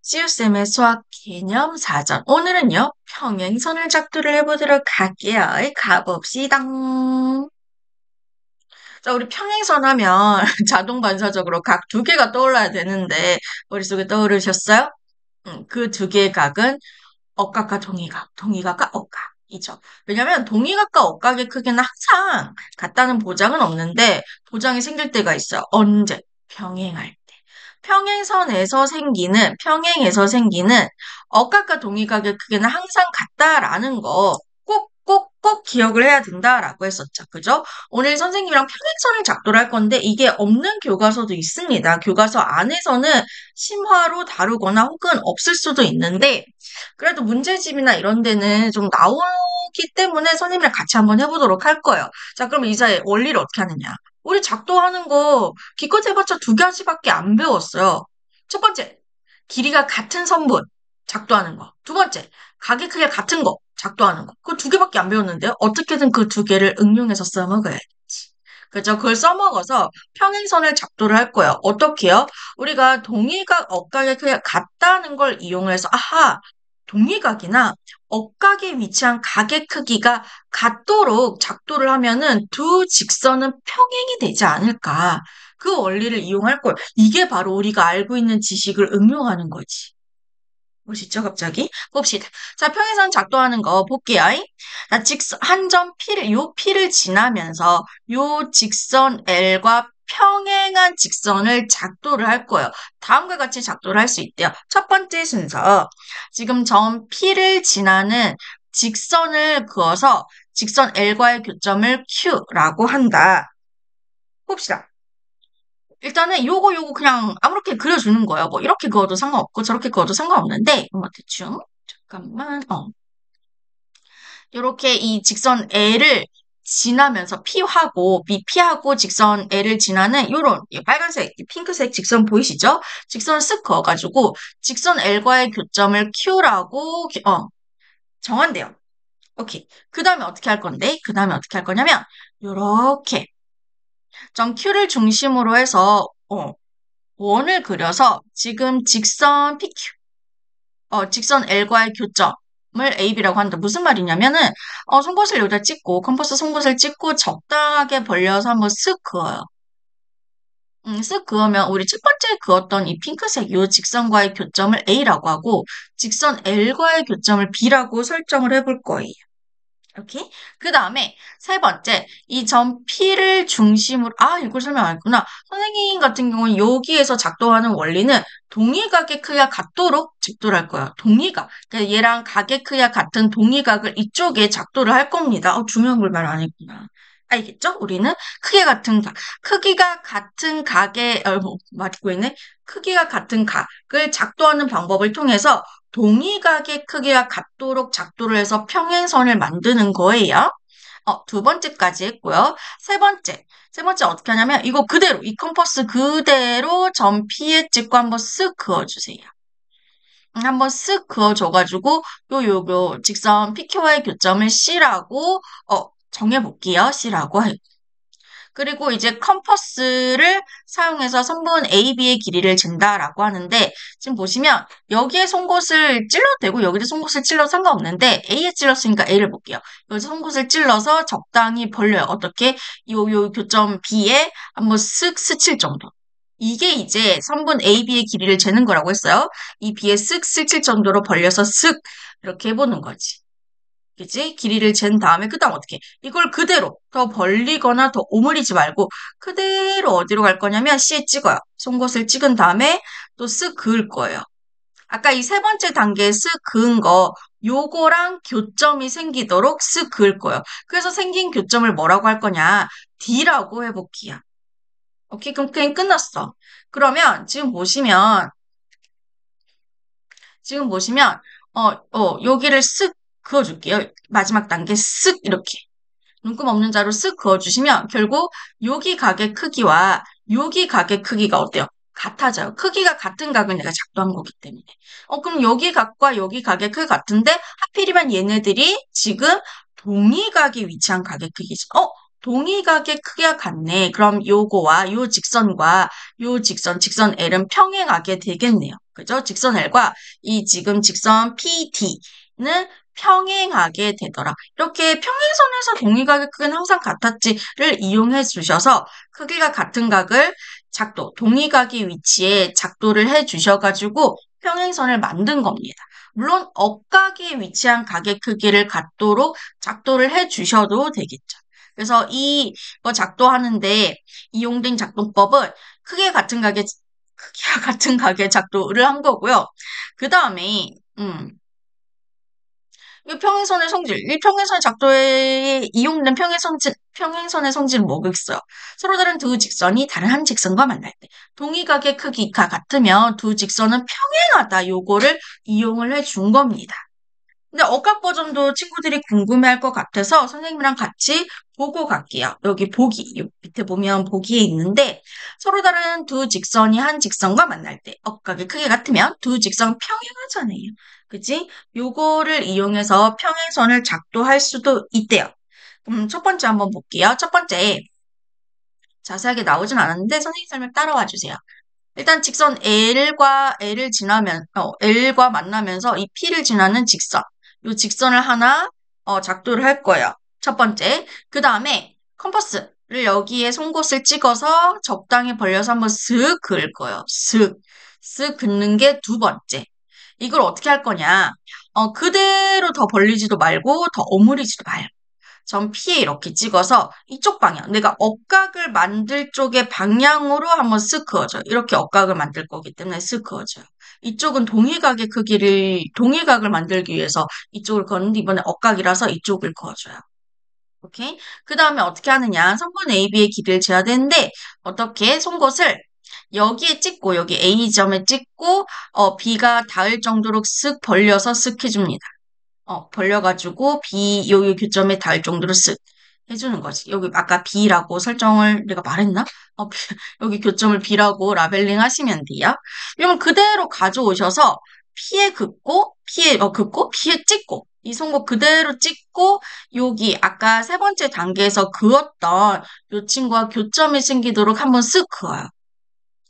시우쌤의 수학 개념 사전. 오늘은요, 평행선을 작도를 해보도록 할게요. 가봅시다. 자, 우리 평행선 하면 자동 반사적으로 각 두 개가 떠올라야 되는데, 머릿속에 떠오르셨어요? 그 두 개의 각은 억각과 동의각, 동의각과 억각이죠. 왜냐면 동의각과 억각의 크기는 항상 같다는 보장은 없는데, 보장이 생길 때가 있어요. 언제? 병행할 때. 평행에서 생기는 억각과 동의각의 크기는 항상 같다라는 거 꼭 기억을 해야 된다라고 했었죠. 그죠? 오늘 선생님이랑 평행선을 작도를 할 건데 이게 없는 교과서도 있습니다. 교과서 안에서는 심화로 다루거나 혹은 없을 수도 있는데 그래도 문제집이나 이런 데는 좀 나오기 때문에 선생님이랑 같이 한번 해보도록 할 거예요. 자, 그럼 이제 원리를 어떻게 하느냐? 우리 작도하는 거 기껏 해봤자 두 가지밖에 안 배웠어요. 첫 번째, 길이가 같은 선분 작도하는 거. 두 번째, 각의 크기가 같은 거 작도하는 거. 그 두 개밖에 안 배웠는데요. 어떻게든 그 두 개를 응용해서 써먹어야지. 그죠? 그걸 써먹어서 평행선을 작도를 할 거예요. 어떻게요? 우리가 동의각, 억각의 크기가 같다는 걸 이용해서 아하, 동의각이나 억각에 위치한 각의 크기가 같도록 작도를 하면은 두 직선은 평행이 되지 않을까. 그 원리를 이용할 거예요. 이게 바로 우리가 알고 있는 지식을 응용하는 거지. 멋있죠, 갑자기? 봅시다. 자, 평행선 작도하는 거 볼게요. 자, 한 점 요 P를 지나면서 요 직선 L과 평행한 직선을 작도를 할 거예요. 다음과 같이 작도를 할 수 있대요. 첫 번째 순서. 지금 점 P를 지나는 직선을 그어서 직선 L과의 교점을 Q라고 한다. 봅시다. 일단은 요거 그냥 아무렇게 그려주는 거예요. 뭐 이렇게 그어도 상관없고 저렇게 그어도 상관없는데 뭐 대충 잠깐만 요렇게 이 직선 L을 지나면서 P하고 직선 L을 지나는 요런 이 빨간색, 이 핑크색 직선 보이시죠? 직선을 쓱 그어가지고 직선 L과의 교점을 Q라고 정한대요. 오케이. 그 다음에 어떻게 할 건데? 그 다음에 어떻게 할 거냐면 요렇게 점 Q를 중심으로 해서 원을 그려서 지금 직선 PQ, 직선 L과의 교점을 AB라고 한다. 무슨 말이냐면은, 송곳을 여기다 찍고, 컴퍼스 송곳을 찍고 적당하게 벌려서 한번 쓱 그어요. 쓱 그으면 우리 첫 번째 그었던 이 핑크색 요 직선과의 교점을 A라고 하고, 직선 L과의 교점을 B라고 설정을 해볼 거예요. 이렇게. 그 다음에 세 번째, 이 점 P를 중심으로, 이걸 설명 안 했구나. 선생님 같은 경우는 여기에서 작동하는 원리는 동의각의 크기가 같도록 작도를 할 거예요. 동의각. 그러니까 얘랑 각의 크기가 같은 동의각을 이쪽에 작도를 할 겁니다. 중요한 걸 말 안 했구나. 알겠죠? 우리는 크기가 같은 각의, 맞고 있네? 크기가 같은 각을 작도하는 방법을 통해서 동의각의 크기가 같도록 작도를 해서 평행선을 만드는 거예요. 두 번째까지 했고요. 세 번째 어떻게 하냐면 이거 그대로, 이 컴퍼스 그대로 점 P에 찍고 한번 쓱 그어주세요. 한번 쓱 그어줘가지고 요 직선 PQ와의 교점을 C라고 정해볼게요. C라고 그리고 이제 컴퍼스를 사용해서 선분 AB의 길이를 잰다라고 하는데 지금 보시면 여기에 송곳을 찔러도 되고 여기도 송곳을 찔러도 상관없는데 A에 찔렀으니까 A를 볼게요. 여기서 송곳을 찔러서 적당히 벌려요. 어떻게? 요 교점 B에 한번 쓱 스칠 정도. 이게 이제 선분 AB의 길이를 재는 거라고 했어요. 이 B에 쓱 스칠 정도로 벌려서 쓱 이렇게 해보는 거지. 그지? 길이를 잰 다음에 그 다음 어떻게? 이걸 그대로 더 벌리거나 더 오므리지 말고 그대로 어디로 갈 거냐면 C에 찍어요. 송곳을 찍은 다음에 또 쓱 그을 거예요. 아까 이 세 번째 단계에 쓱 그은 거 요거랑 교점이 생기도록 쓱 그을 거예요. 그래서 생긴 교점을 뭐라고 할 거냐? D라고 해볼게요. 오케이, 그럼 그냥 끝났어. 그러면 지금 보시면 여기를 쓱 그어줄게요. 마지막 단계 쓱 이렇게. 눈금 없는 자로 쓱 그어주시면 결국 여기 각의 크기와 여기 각의 크기가 어때요? 같아져요. 크기가 같은 각을 내가 작도한 거기 때문에. 그럼 여기 각과 여기 각의 크기 같은데 하필이면 얘네들이 지금 동의각에 위치한 각의 크기죠. 동의각의 크기가 같네. 그럼 요거와 요 직선과 요 직선 L은 평행하게 되겠네요. 그죠? 직선 L과 이 지금 직선 PD는 평행하게 되더라. 이렇게 평행선에서 동의각의 크기는 항상 같았지를 이용해 주셔서 크기가 같은 각을 동의각의 위치에 작도를 해 주셔가지고 평행선을 만든 겁니다. 물론 억각에 위치한 각의 크기를 같도록 작도를 해 주셔도 되겠죠. 그래서 이거 작도하는데 이용된 작동법은 크기가 같은 각의 작도를 한 거고요. 그 다음에 이 평행선 작도에 이용된 평행선의 성질은 뭐겠어요? 서로 다른 두 직선이 다른 한 직선과 만날 때 동의각의 크기가 같으면 두 직선은 평행하다. 요거를 이용을 해 준 겁니다. 근데 억각 버전도 친구들이 궁금해할 것 같아서 선생님이랑 같이 보고 갈게요. 여기 밑에 보면 보기에 있는데 서로 다른 두 직선이 한 직선과 만날 때 억각의 크기 같으면 두 직선 평행하잖아요. 그치? 요거를 이용해서 평행선을 작도할 수도 있대요. 그럼 첫 번째 한번 볼게요. 첫 번째 자세하게 나오진 않았는데 선생님 설명 따라와 주세요. 일단 직선 L과 만나면서 이 P를 지나는 직선. 이 직선을 하나, 작도를 할 거예요. 첫 번째. 그 다음에 컴퍼스를 여기에 송곳을 찍어서 적당히 벌려서 한번 쓱 그을 거예요. 쓱 긋는 게 두 번째. 이걸 어떻게 할 거냐. 그대로 더 벌리지도 말고 더 오므리지도 말고. 점 P에 이렇게 찍어서 이쪽 방향, 내가 억각을 만들 쪽의 방향으로 한번 쓱 그어줘요. 이렇게 억각을 만들 거기 때문에 쓱 그어줘요. 이쪽은 동의각을 만들기 위해서 이쪽을 그었는데 이번에 억각이라서 이쪽을 그어줘요. 오케이? 그 다음에 어떻게 하느냐. 성분 AB의 길이를 재야 되는데 어떻게? 송곳을 여기에 찍고 여기 A점에 찍고 B가 닿을 정도로 쓱 벌려서 쓱 해줍니다. 벌려가지고 여기 교점에 닿을 정도로 쓱 해주는 거지. 여기 아까 B라고 설정을 내가 말했나? 여기 교점을 B라고 라벨링 하시면 돼요. 이러면 그대로 가져오셔서 P에 찍고 이 송곳 그대로 찍고 여기 아까 세 번째 단계에서 그었던 이 친구와 교점이 생기도록 한번 쓱 그어요.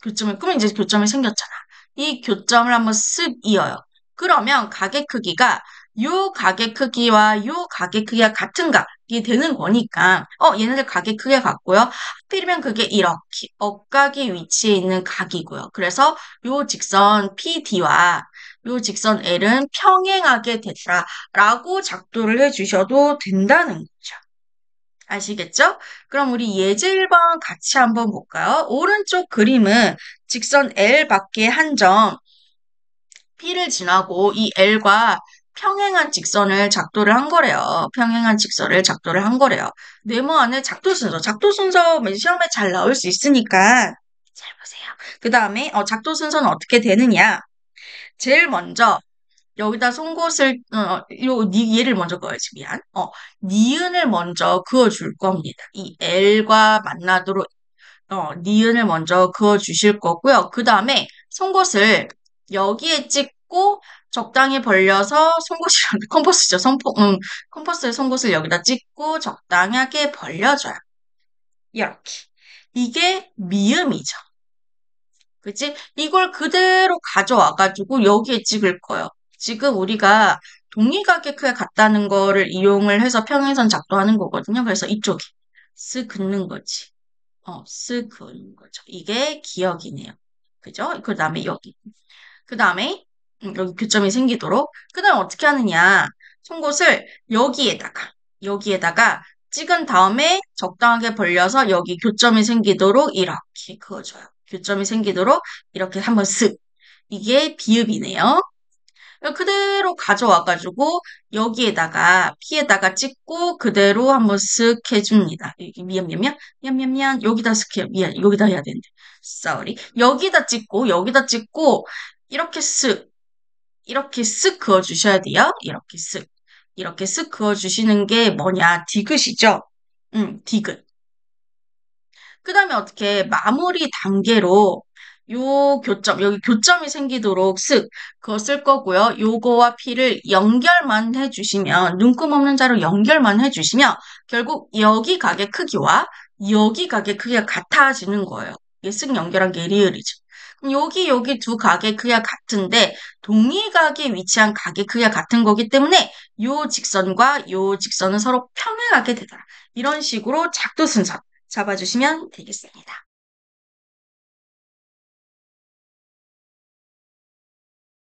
그러면 이제 교점이 생겼잖아. 이 교점을 한번 쓱 이어요. 그러면 가게 크기가 요 가게 크기와 요 가게 크기가 같은 각이 되는 거니까 얘네들 가게 크기가 같고요. 하필이면 그게 이렇게 억각이 위치해 있는 각이고요. 그래서 요 직선 PD와 요 직선 L은 평행하게 됐다 라고 작도를 해주셔도 된다는 거죠. 아시겠죠? 그럼 우리 예제 1번 같이 한번 볼까요? 오른쪽 그림은 직선 L 밖에 한 점 P를 지나고 이 L과 평행한 직선을 작도를 한 거래요. 평행한 직선을 작도를 한 거래요. 네모안의 작도 순서 시험에 잘 나올 수 있으니까 잘 보세요. 그 다음에 작도 순서는 어떻게 되느냐? 제일 먼저 여기다 송곳을 얘를 먼저 그어야지 미안. 니은을 먼저 그어줄 겁니다. 이 L과 만나도록 니은을 먼저 그어주실 거고요. 그 다음에 송곳을 여기에 찍고 적당히 벌려서 컴퍼스죠. 컴퍼스의 송곳을 여기다 찍고 적당하게 벌려줘요. 이렇게. 이게 미음이죠. 그치? 이걸 그대로 가져와가지고 여기에 찍을 거예요. 지금 우리가 동의각의 크기가 같다는 거를 이용을 해서 평행선 작도하는 거거든요. 그래서 이쪽에 쓱 긋는 거지. 쓱 긋는 거죠. 이게 기억이네요. 그죠? 그 다음에 여기. 그 다음에 여기 교점이 생기도록. 그 다음에 어떻게 하느냐. 송곳을 여기에다가 찍은 다음에 적당하게 벌려서 여기 교점이 생기도록 이렇게 그어줘요. 교점이 생기도록 이렇게 한번 쓱. 이게 비읍이네요. 그대로 가져와가지고 여기에다가 P에다가 찍고 그대로 한번 쓱 해줍니다. 여기 미안 여기다 쓱 해요. 미안 여기다 해야 되는데 sorry. 여기다 찍고 이렇게 쓱 그어주셔야 돼요. 이렇게 쓱 그어주시는 게 뭐냐 디귿이죠. 디귿. 그 다음에 어떻게 마무리 단계로 요 교점, 여기 교점이 생기도록 쓱, 그거 쓸 거고요. 요거와 P를 연결만 해주시면, 눈금 없는 자로 연결만 해주시면, 결국 여기 각의 크기와 여기 각의 크기가 같아지는 거예요. 이게 쓱 연결한 게 리을이죠. 그럼 여기 두 각의 크기가 같은데, 동일각에 위치한 각의 크기가 같은 거기 때문에, 요 직선과 요 직선은 서로 평행하게 되더라. 이런 식으로 작도 순서 잡아주시면 되겠습니다.